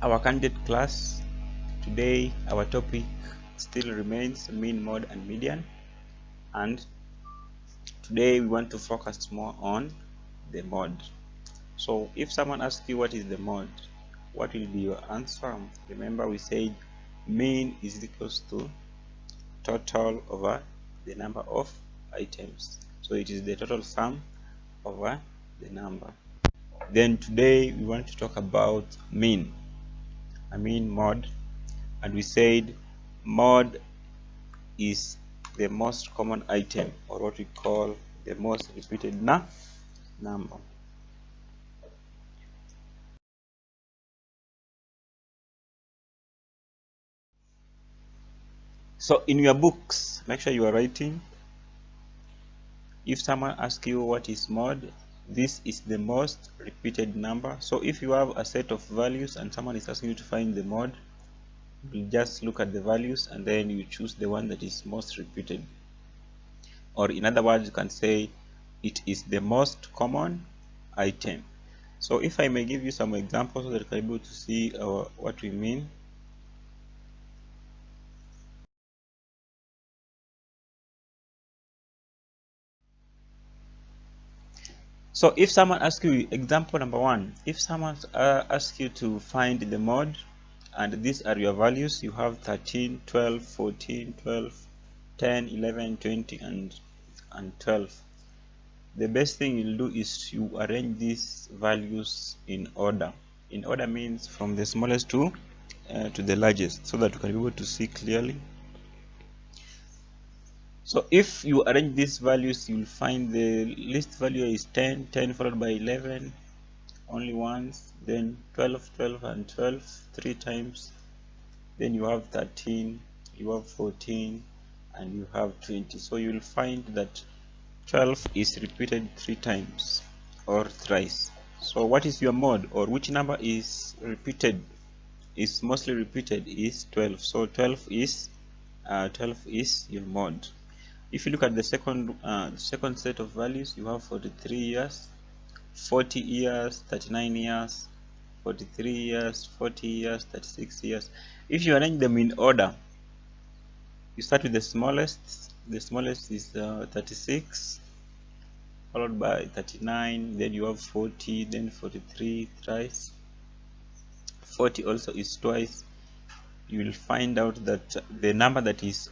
Our candidate class, today our topic still remains mean, mode and median, and today we want to focus more on the mode. So if someone asks you what is the mode, what will be your answer? Remember we said mean is equals to total over the number of items, so it is the total sum over the number. Then today we want to talk about mean, mode, and we said mode is the most common item, or what we call the most repeated number. So in your books, make sure you are writing. If someone asks you what is mode, this is the most repeated number. So if you have a set of values and someone is asking you to find the mode, you just look at the values and then you choose the one that is most repeated. Or in other words, you can say it is the most common item. So if I may give you some examples so that you can be able to see what we mean. So if someone asks you, example number 1, if someone asks you to find the mode, and these are your values, you have 13, 12, 14, 12, 10, 11, 20, and 12. The best thing you'll do is you arrange these values in order. In order means from the smallest to the largest, so that you can be able to see clearly. So if you arrange these values, you'll find the least value is 10, 10 followed by 11 only once, then 12, 12 and 12 three times, then you have 13, you have 14, and you have 20. So you'll find that 12 is repeated 3 times or thrice. So what is your mode, or which number is repeated, is mostly repeated, is 12. So 12 is your mode. If you look at the second set of values, you have 43 years, 40 years, 39 years, 43 years, 40 years, 36 years. If you arrange them in order, you start with the smallest. The smallest is 36, followed by 39, then you have 40, then 43 thrice, 40 also is twice. You will find out that the number that is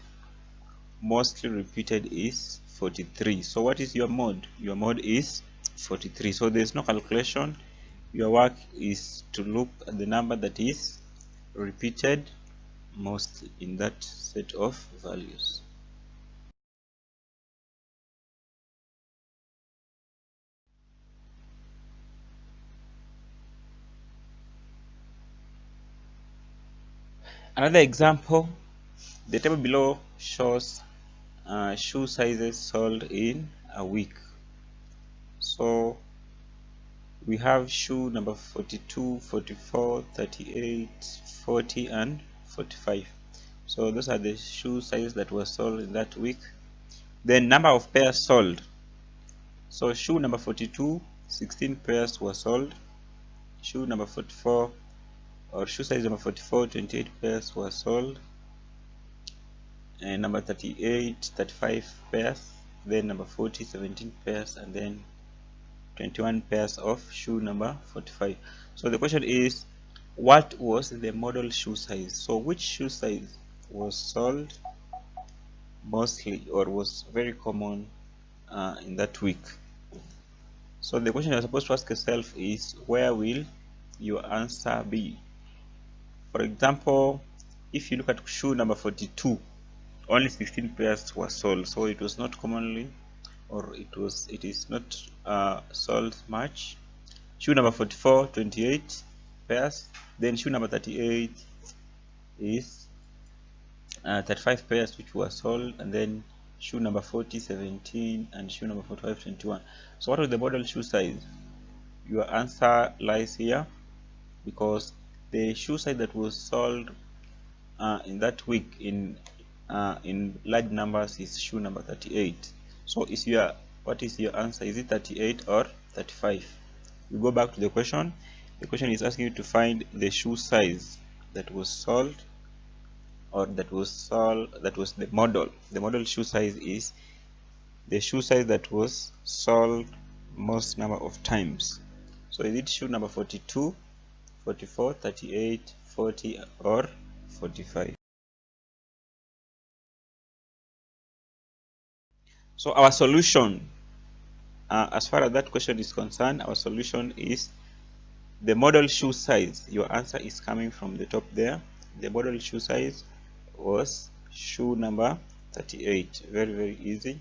mostly repeated is 43. So what is your mode? Your mode is 43. So there is no calculation. Your work is to look at the number that is repeated most in that set of values. Another example, the table below shows shoe sizes sold in a week. So we have shoe number 42, 44, 38, 40, and 45. So those are the shoe sizes that were sold in that week. Then number of pairs sold. So shoe number 42, 16 pairs were sold. Shoe number 44, or shoe size number 44, 28 pairs were sold. And number 38, 35 pairs. Then number 40, 17 pairs, and then 21 pairs of shoe number 45. So the question is, what was the model shoe size? So which shoe size was sold mostly, or was very common in that week? So the question you're supposed to ask yourself is, where will your answer be? For example, if you look at shoe number 42, only 16 pairs were sold, so it was not commonly, or it is not sold much. Shoe number 44, 28 pairs. Then shoe number 38 is 35 pairs which were sold, and then shoe number 40, 17, and shoe number 45, 21. So what was the model shoe size? Your answer lies here, because the shoe size that was sold in that week in large numbers is shoe number 38. So what is your answer? Is it 38 or 35? We go back to the question. The question is asking you to find the shoe size that was sold, or that was the model. The model shoe size is the shoe size that was sold most number of times. So is it shoe number 42, 44, 38, 40, or 45? So our solution, as far as that question is concerned, our solution is the model shoe size. Your answer is coming from the top there. The model shoe size was shoe number 38. Very, very easy.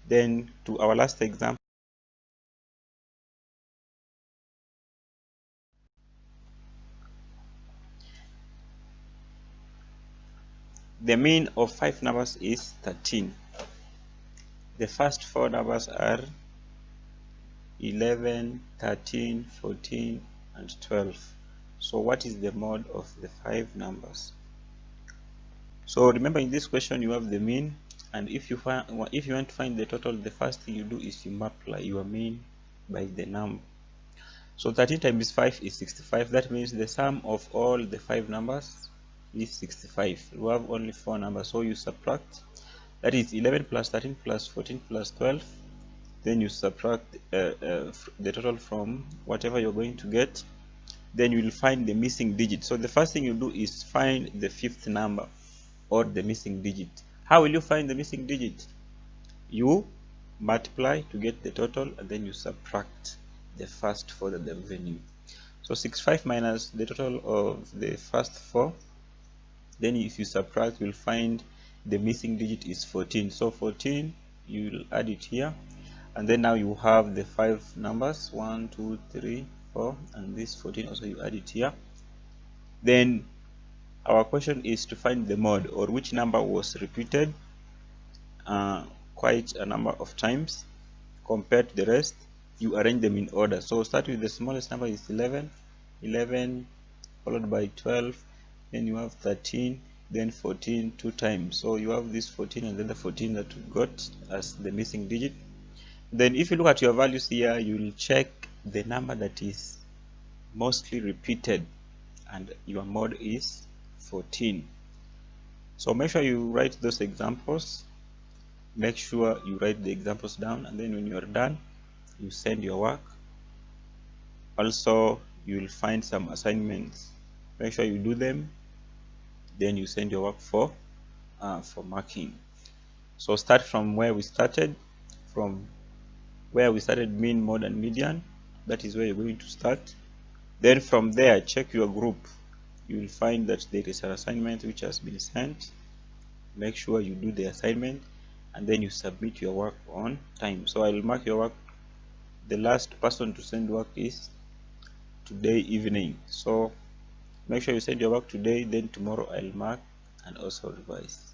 Then to our last example, the mean of 5 numbers is 13. The first 4 numbers are 11, 13, 14, and 12. So what is the mode of the 5 numbers? So remember, in this question you have the mean, and if you want to find the total, the first thing you do is you multiply your mean by the number. So 13 times 5 is 65. That means the sum of all the 5 numbers is 65. You have only 4 numbers, so you subtract. That is 11 plus 13 plus 14 plus 12. Then you subtract the total from whatever you're going to get. Then you will find the missing digit. So the first thing you do is find the 5th number, or the missing digit. How will you find the missing digit? You multiply to get the total, and then you subtract the first 4 that they've given you. So 65 minus the total of the first 4. Then if you subtract, you'll find the missing digit is 14. So 14, you'll add it here, and then now you have the 5 numbers, 1, 2, 3, 4, and this 14 also, you add it here. Then our question is to find the mode, or which number was repeated quite a number of times compared to the rest. You arrange them in order. So start with the smallest number is 11, 11 followed by 12, then you have 13, then 14 2 times. So you have this 14 and then the 14 that we got as the missing digit. Then if you look at your values here, you will check the number that is mostly repeated, and your mode is 14. So make sure you write those examples. Make sure you write the examples down, and then when you are done, you send your work. Also, you will find some assignments. Make sure you do them, then you send your work for marking. So start from where we started. From where we started, mean, mode, and median. That is where you're going to start. Then from there, check your group. You will find that there is an assignment which has been sent. Make sure you do the assignment, and then you submit your work on time. So I will mark your work. The last person to send work is today evening. So make sure you send your work today, then tomorrow I'll mark and also revise.